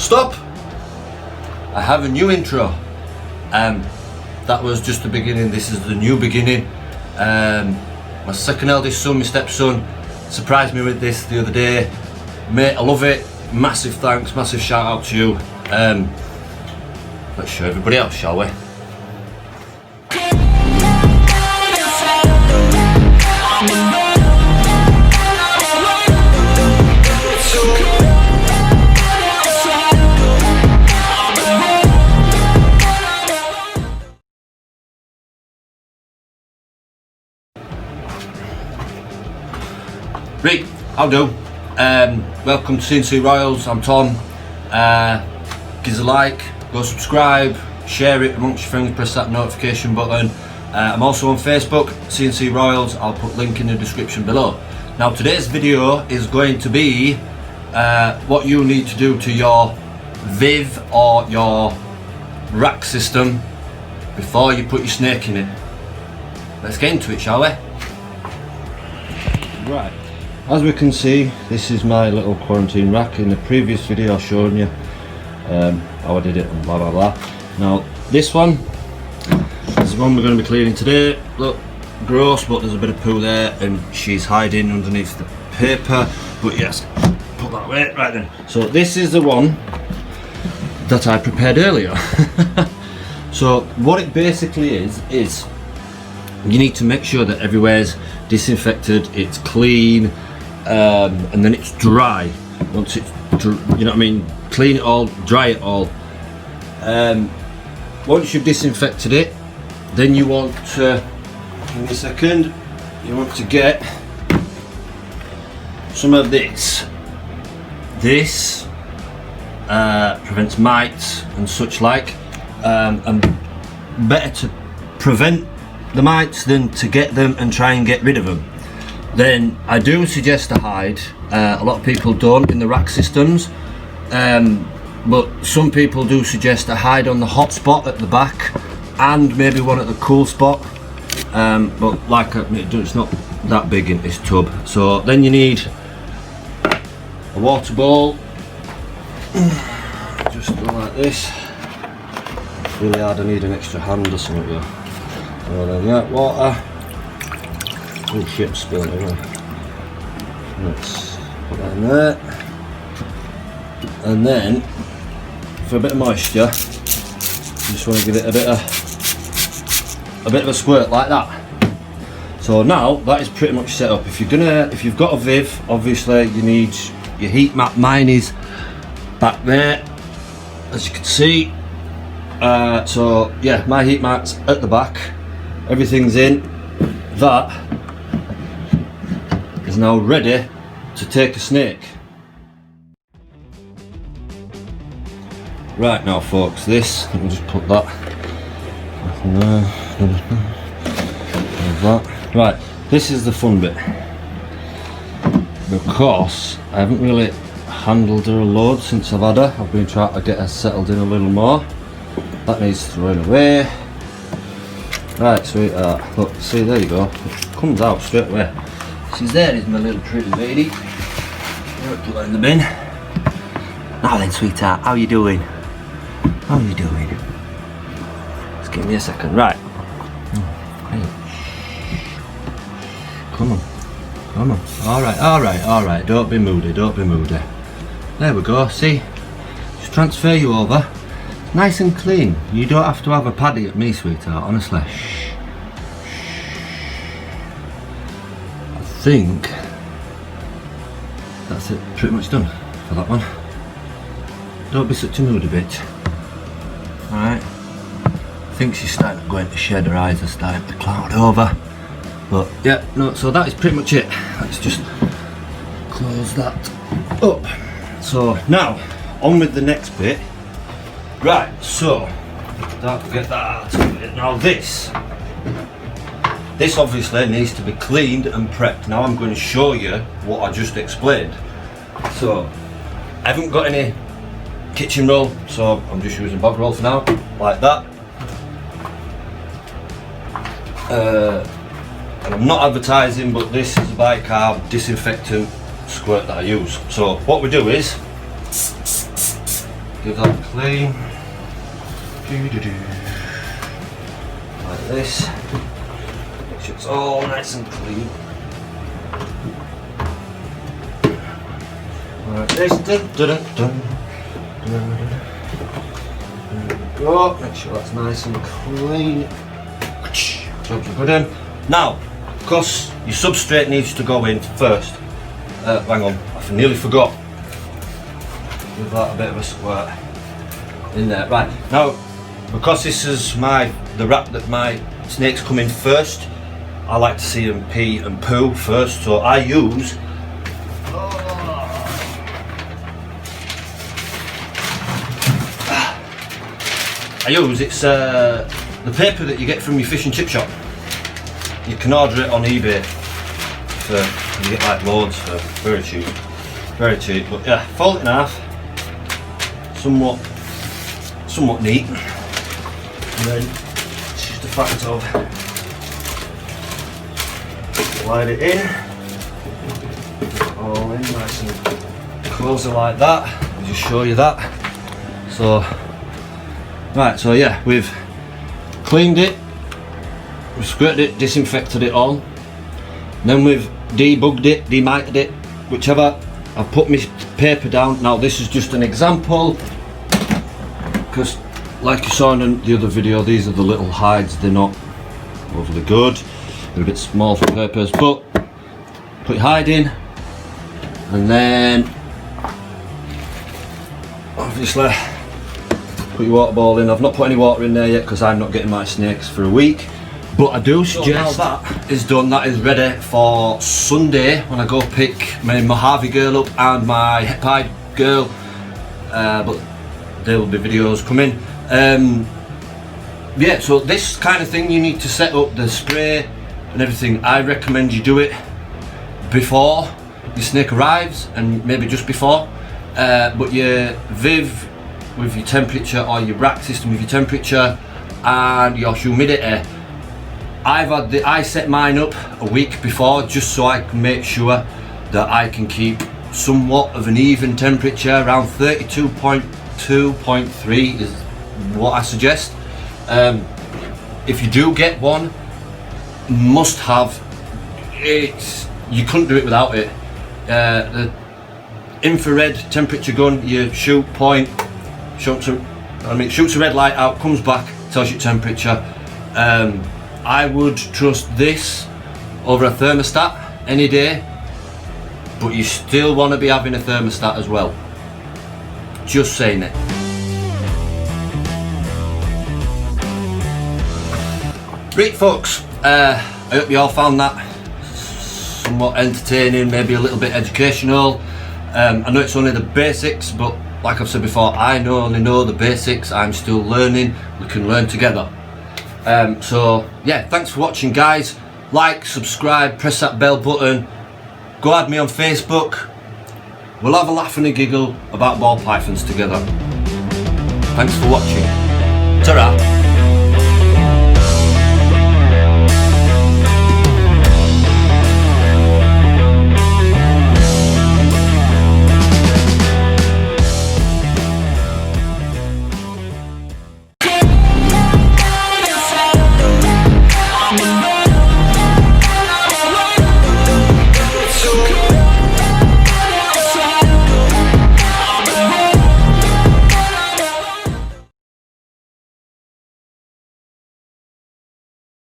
Stop! I have a new intro. That was just the beginning. This is the new beginning. My second eldest son, my stepson, surprised me with this the other day. Mate, I love it. Massive thanks, massive shout out to you. Let's show everybody else, shall we? Right, I'll do. Welcome to CNC Royals, I'm Tom. Give us a like, go subscribe, share it amongst your friends, press that notification button. I'm also on Facebook, CNC Royals, I'll put link in the description below. Now today's video is going to be what you need to do to your Viv or your rack system before you put your snake in it. Let's get into it, shall we? Right. As we can see, this is my little quarantine rack. In the previous video I showed you how I did it and blah blah blah. Now this one is the one we're going to be cleaning today. Look, gross, but there's a bit of poo there and she's hiding underneath the paper. But yes, put that away. Right then, so this is the one that I prepared earlier. So what it basically is you need to make sure that everywhere's disinfected, it's clean, and then it's dry. Once it's, you know what I mean, clean it all, dry it all. Once you've disinfected it, then you want to, give me a second, you want to get some of this. This prevents mites and such like, and better to prevent the mites than to get them and try and get rid of them. Then I do suggest a hide. A lot of people don't in the rack systems, but some people do suggest a hide on the hot spot at the back and maybe one at the cool spot, but like it's not that big in this tub. So then you need a water bowl, just go like this. It's really hard, I need an extra hand or something here. And then that water. Oh shit, spilled everywhere. Let's put that in there. And then, for a bit of moisture, you just want to give it a bit of a squirt like that. So now that is pretty much set up. If you've got a Viv, obviously you need your heat mat. Mine is back there, as you can see. So yeah, my heat mat's at the back. Everything's in. That is now ready to take a snake. Right now folks, this, let me just put that there. Right, this is the fun bit, because I haven't really handled her a load since I've had her. I've been trying to get her settled in a little more. That needs throwing away. Right, sweetheart, look, see, there you go, it comes out straight away. She's there, is my little pretty lady. Put that in the bin. Now then, sweetheart, how you doing? How you doing? Just give me a second, right. Hey. Come on, alright, don't be moody, There we go, see? Just transfer you over. Nice and clean. You don't have to have a paddy at me, sweetheart, honestly. Shh. I think that's it, pretty much done for that one. Don't be such a moody bitch. Alright. I think she's starting to go into shed, her eyes are starting to cloud over. But yeah, no, so that is pretty much it. Let's just close that up. So now, on with the next bit. Right, so don't get that out of it. Now this obviously needs to be cleaned and prepped. Now I'm going to show you what I just explained. So I haven't got any kitchen roll, so I'm just using bog roll for now, like that. And I'm not advertising, but this is a bicarb disinfectant squirt that I use. So what we do is give that a clean. Like this. Make sure it's all nice and clean. Like this. Dun, dun, dun, dun. There we go. Make sure that's nice and clean. Jobs are good in. Now, of course, your substrate needs to go in first. Hang on, I nearly forgot. Give that a bit of a squirt in there. Right, now, because this is the wrap that my snakes come in first, I like to see them pee and poo first, so I use it's the paper that you get from your fish and chip shop. You can order it on eBay for, you get like loads for very cheap, but yeah, fold it in half, somewhat neat, and then it's just a fact of slide it in, all in nice and close it like that. I'll just show you that. So right, so yeah, we've cleaned it, we've squirted it, disinfected it all, and then we've debugged it, demitered it, whichever. I've put my paper down. Now this is just an example, because like you saw in the other video, these are the little hides, they're not overly good, they're a bit small for purpose, but put your hide in, and then obviously put your water ball in. I've not put any water in there yet because I'm not getting my snakes for a week, but I do suggest that is done, that is ready for Sunday when I go pick my Mojave girl up and my Hepide girl, but there will be videos coming. Yeah, so this kind of thing, you need to set up the spray and everything. I recommend you do it before your snake arrives, and maybe just before, but your Viv with your temperature, or your rack system with your temperature and your humidity, I set mine up a week before just so I can make sure that I can keep somewhat of an even temperature. Around 32.2.3 is what I suggest. If you do get one, must have it, you couldn't do it without it. The infrared temperature gun, you shoot point, shoots a red light out, comes back, tells you temperature. I would trust this over a thermostat any day, but you still want to be having a thermostat as well. Just saying it. Right folks, I hope you all found that somewhat entertaining, maybe a little bit educational. I know it's only the basics, but like I've said before, I only know the basics. I'm still learning. We can learn together. So yeah, thanks for watching guys. Like, subscribe, press that bell button, go add me on Facebook. We'll have a laugh and a giggle about ball pythons together. Thanks for watching. Ta-ra.